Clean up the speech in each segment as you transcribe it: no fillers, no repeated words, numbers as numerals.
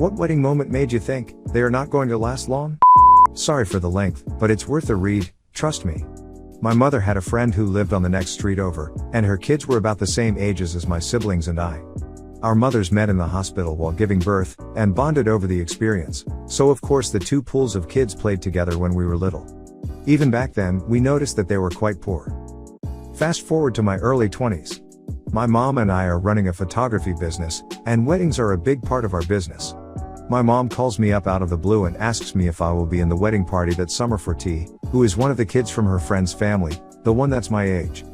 What wedding moment made you think they are not going to last long? Sorry for the length, but it's worth a read, trust me. My mother had a friend who lived on the next street over, and her kids were about the same ages as my siblings and I. Our mothers met in the hospital while giving birth, and bonded over the experience, so of course the two pools of kids played together when we were little. Even back then, we noticed that they were quite poor. Fast forward to my early 20s. My mom and I are running a photography business, and weddings are a big part of our business. My mom calls me up out of the blue and asks me if I will be in the wedding party that summer for T, who is one of the kids from her friend's family, the one that's my age.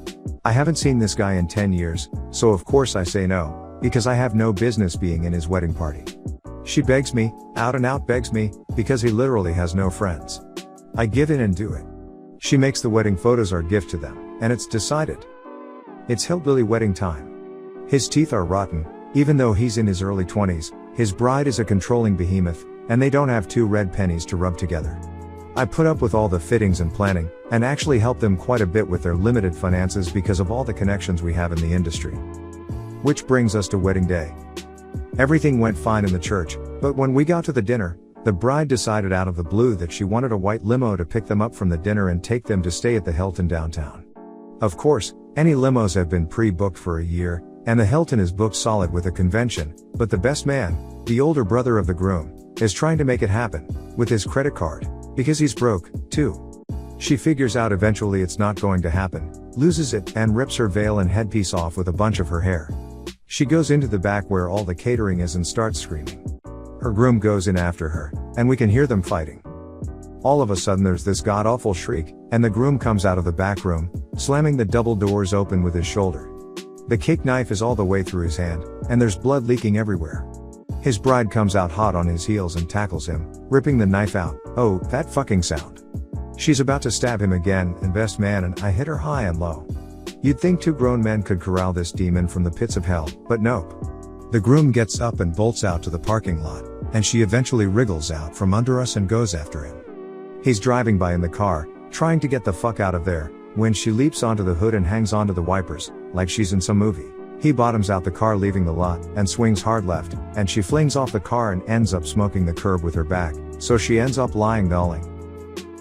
I haven't seen this guy in 10 years, so of course I say no, because I have no business being in his wedding party. She begs me, out and out begs me, because he literally has no friends. I give in and do it. She makes the wedding photos our gift to them, and it's decided. It's hillbilly wedding time. His teeth are rotten, even though he's in his early 20s, his bride is a controlling behemoth, and they don't have 2 red pennies to rub together. I put up with all the fittings and planning, and actually help them quite a bit with their limited finances because of all the connections we have in the industry. Which brings us to wedding day. Everything went fine in the church, but when we got to the dinner, the bride decided out of the blue that she wanted a white limo to pick them up from the dinner and take them to stay at the Hilton downtown. Of course, any limos have been pre-booked for a year, and the Hilton is booked solid with a convention, but the best man, the older brother of the groom, is trying to make it happen, with his credit card, because he's broke, too. She figures out eventually it's not going to happen, loses it, and rips her veil and headpiece off with a bunch of her hair. She goes into the back where all the catering is and starts screaming. Her groom goes in after her, and we can hear them fighting. All of a sudden there's this god-awful shriek, and the groom comes out of the back room, slamming the double doors open with his shoulder. The cake knife is all the way through his hand, and there's blood leaking everywhere. His bride comes out hot on his heels and tackles him, ripping the knife out. Oh, that fucking sound. She's about to stab him again, and best man and I hit her high and low. You'd think 2 grown men could corral this demon from the pits of hell, but nope. The groom gets up and bolts out to the parking lot, and she eventually wriggles out from under us and goes after him. He's driving by in the car, trying to get the fuck out of there, when she leaps onto the hood and hangs onto the wipers, like she's in some movie. He bottoms out the car leaving the lot, and swings hard left, and she flings off the car and ends up smoking the curb with her back, so she ends up lying nulling.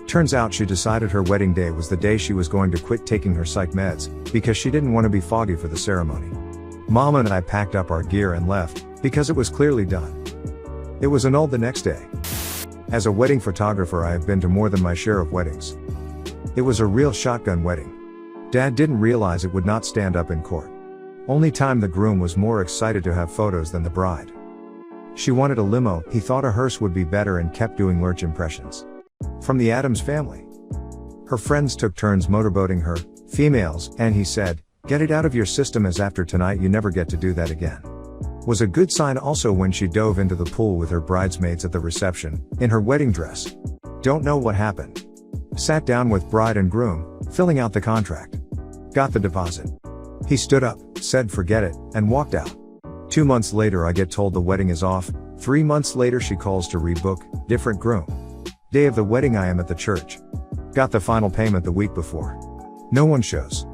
Turns out she decided her wedding day was the day she was going to quit taking her psych meds, because she didn't want to be foggy for the ceremony. Mama and I packed up our gear and left, because it was clearly done. It was annulled the next day. As a wedding photographer, I have been to more than my share of weddings. It was a real shotgun wedding. Dad didn't realize it would not stand up in court. Only time the groom was more excited to have photos than the bride. She wanted a limo, he thought a hearse would be better and kept doing lurch impressions. From the Addams family. Her friends took turns motorboating her, females, and he said, "Get it out of your system as after tonight you never get to do that again." Was a good sign also when she dove into the pool with her bridesmaids at the reception, in her wedding dress. Don't know what happened. Sat down with bride and groom, filling out the contract. Got the deposit. He stood up, said forget it, and walked out. 2 months later I get told the wedding is off. 3 months later she calls to rebook, different groom. Day of the wedding I am at the church. Got the final payment the week before. No one shows.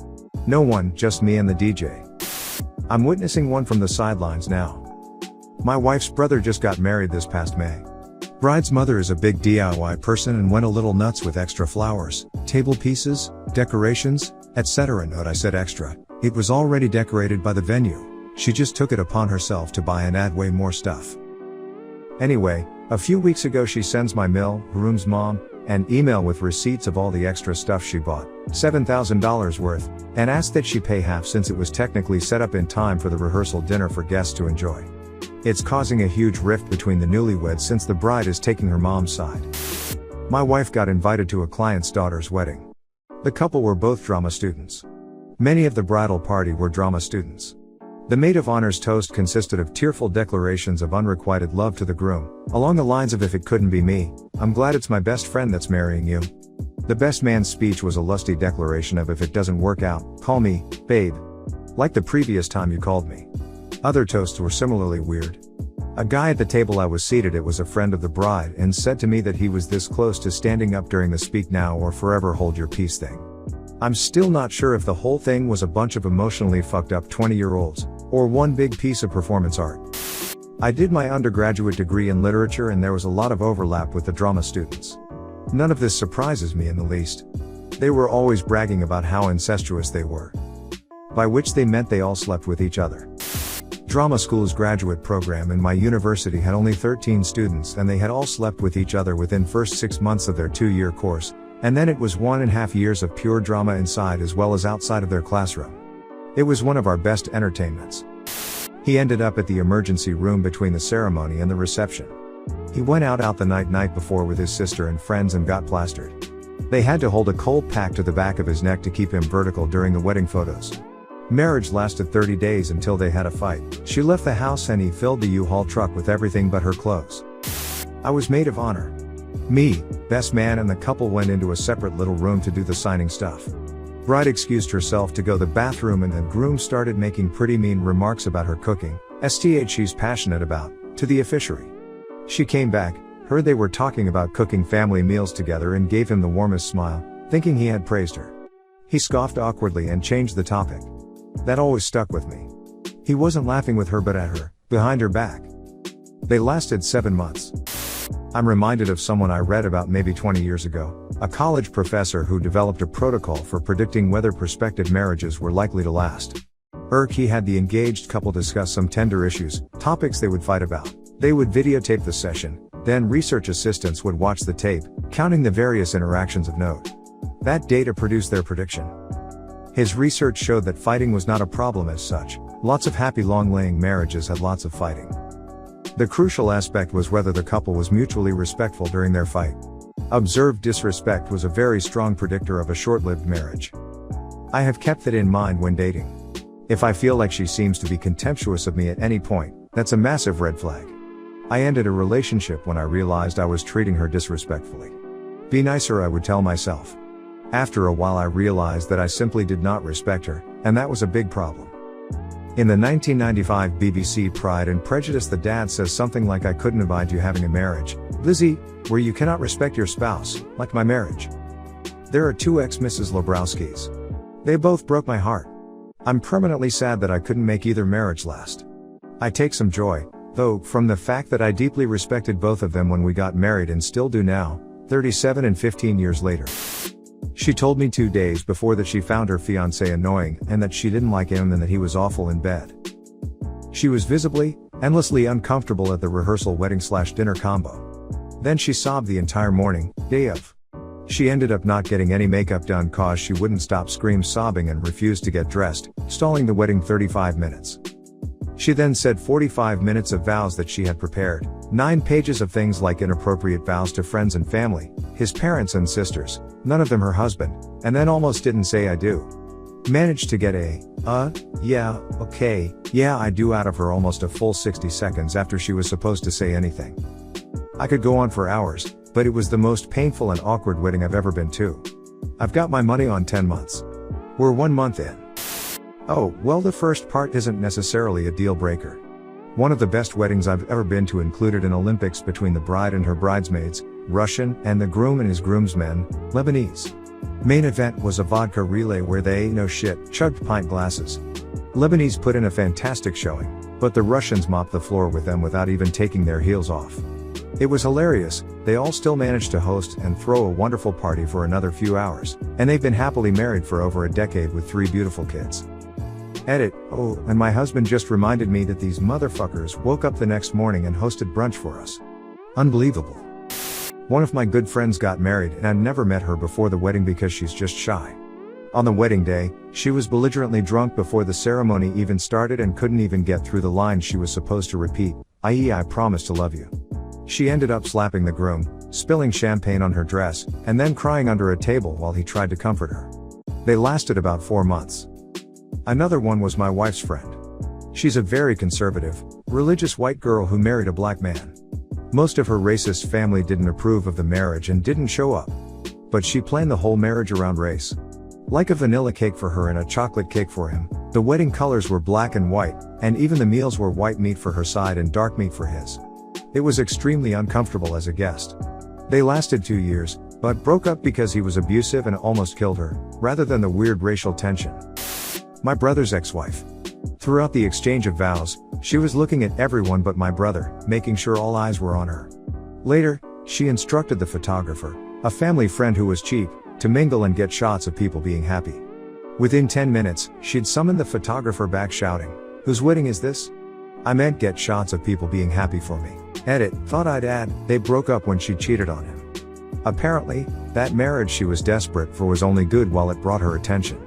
No one, just me and the DJ. I'm witnessing one from the sidelines now. My wife's brother just got married this past May. Bride's mother is a big DIY person and went a little nuts with extra flowers, table pieces, decorations, etc. Note I said extra, it was already decorated by the venue. She just took it upon herself to buy and add way more stuff. Anyway, a few weeks ago she sends my groom's mom, an email with receipts of all the extra stuff she bought, $7,000 worth, and asked that she pay half since it was technically set up in time for the rehearsal dinner for guests to enjoy. It's causing a huge rift between the newlyweds since the bride is taking her mom's side. My wife got invited to a client's daughter's wedding. The couple were both drama students. Many of the bridal party were drama students. The maid of honor's toast consisted of tearful declarations of unrequited love to the groom, along the lines of if it couldn't be me, I'm glad it's my best friend that's marrying you. The best man's speech was a lusty declaration of if it doesn't work out, call me, babe. Like the previous time you called me. Other toasts were similarly weird. A guy at the table I was seated at was a friend of the bride and said to me that he was this close to standing up during the speak now or forever hold your peace thing. I'm still not sure if the whole thing was a bunch of emotionally fucked up 20-year-olds, or one big piece of performance art. I did my undergraduate degree in literature and there was a lot of overlap with the drama students. None of this surprises me in the least. They were always bragging about how incestuous they were. By which they meant they all slept with each other. Drama school's graduate program in my university had only 13 students and they had all slept with each other within first 6 months of their 2-year course, and then it was 1.5 years of pure drama inside as well as outside of their classroom. It was one of our best entertainments. He ended up at the emergency room between the ceremony and the reception. He went out the night before with his sister and friends and got plastered. They had to hold a cold pack to the back of his neck to keep him vertical during the wedding photos. Marriage lasted 30 days until they had a fight. She left the house and he filled the U-Haul truck with everything but her clothes. I was maid of honor. Me, best man and the couple went into a separate little room to do the signing stuff. Bride excused herself to go to the bathroom and the groom started making pretty mean remarks about her cooking, she's passionate about, to the officiary. She came back, heard they were talking about cooking family meals together and gave him the warmest smile, thinking he had praised her. He scoffed awkwardly and changed the topic. That always stuck with me. He wasn't laughing with her but at her, behind her back. They lasted 7 months. I'm reminded of someone I read about maybe 20 years ago, a college professor who developed a protocol for predicting whether prospective marriages were likely to last. He had the engaged couple discuss some tender issues, topics they would fight about. They would videotape the session, then research assistants would watch the tape, counting the various interactions of note. That data produced their prediction. His research showed that fighting was not a problem as such. Lots of happy long-laying marriages had lots of fighting. The crucial aspect was whether the couple was mutually respectful during their fight. Observed disrespect was a very strong predictor of a short-lived marriage. I have kept that in mind when dating. If I feel like she seems to be contemptuous of me at any point, that's a massive red flag. I ended a relationship when I realized I was treating her disrespectfully. Be nicer, I would tell myself. After a while I realized that I simply did not respect her, and that was a big problem. In the 1995 BBC Pride and Prejudice, the dad says something like, I couldn't abide you having a marriage, Lizzie, where you cannot respect your spouse, like my marriage. There are 2 ex-Mrs. Lebrowskis. They both broke my heart. I'm permanently sad that I couldn't make either marriage last. I take some joy, though, from the fact that I deeply respected both of them when we got married and still do now, 37 and 15 years later. She told me 2 days before that she found her fiancé annoying and that she didn't like him and that he was awful in bed. She was visibly, endlessly uncomfortable at the rehearsal wedding/dinner combo. Then she sobbed the entire morning, day of. She ended up not getting any makeup done cause she wouldn't stop sobbing and refused to get dressed, stalling the wedding 35 minutes. She then said 45 minutes of vows that she had prepared, 9 pages of things like inappropriate vows to friends and family, his parents and sisters, none of them her husband, and then almost didn't say I do. Managed to get yeah, okay, yeah I do out of her almost a full 60 seconds after she was supposed to say anything. I could go on for hours, but it was the most painful and awkward wedding I've ever been to. I've got my money on 10 months. We're 1 month in. Oh, well, the first part isn't necessarily a deal breaker. One of the best weddings I've ever been to included an Olympics between the bride and her bridesmaids, Russian, and the groom and his groomsmen, Lebanese. Main event was a vodka relay where they, no shit, chugged pint glasses. Lebanese put in a fantastic showing, but the Russians mopped the floor with them without even taking their heels off. It was hilarious. They all still managed to host and throw a wonderful party for another few hours, and they've been happily married for over a decade with 3 beautiful kids. Edit, oh, and my husband just reminded me that these motherfuckers woke up the next morning and hosted brunch for us. Unbelievable. One of my good friends got married and I'd never met her before the wedding because she's just shy. On the wedding day, she was belligerently drunk before the ceremony even started and couldn't even get through the lines she was supposed to repeat, i.e. I promise to love you. She ended up slapping the groom, spilling champagne on her dress, and then crying under a table while he tried to comfort her. They lasted about 4 months. Another one was my wife's friend. She's a very conservative, religious white girl who married a black man. Most of her racist family didn't approve of the marriage and didn't show up. But she planned the whole marriage around race. Like a vanilla cake for her and a chocolate cake for him, the wedding colors were black and white, and even the meals were white meat for her side and dark meat for his. It was extremely uncomfortable as a guest. They lasted 2 years, but broke up because he was abusive and almost killed her, rather than the weird racial tension. My brother's ex-wife. Throughout the exchange of vows, she was looking at everyone but my brother, making sure all eyes were on her. Later, she instructed the photographer, a family friend who was cheap, to mingle and get shots of people being happy. Within 10 minutes, she'd summoned the photographer back shouting, "Whose wedding is this?" I meant get shots of people being happy for me. Edit, thought I'd add, they broke up when she cheated on him. Apparently, that marriage she was desperate for was only good while it brought her attention.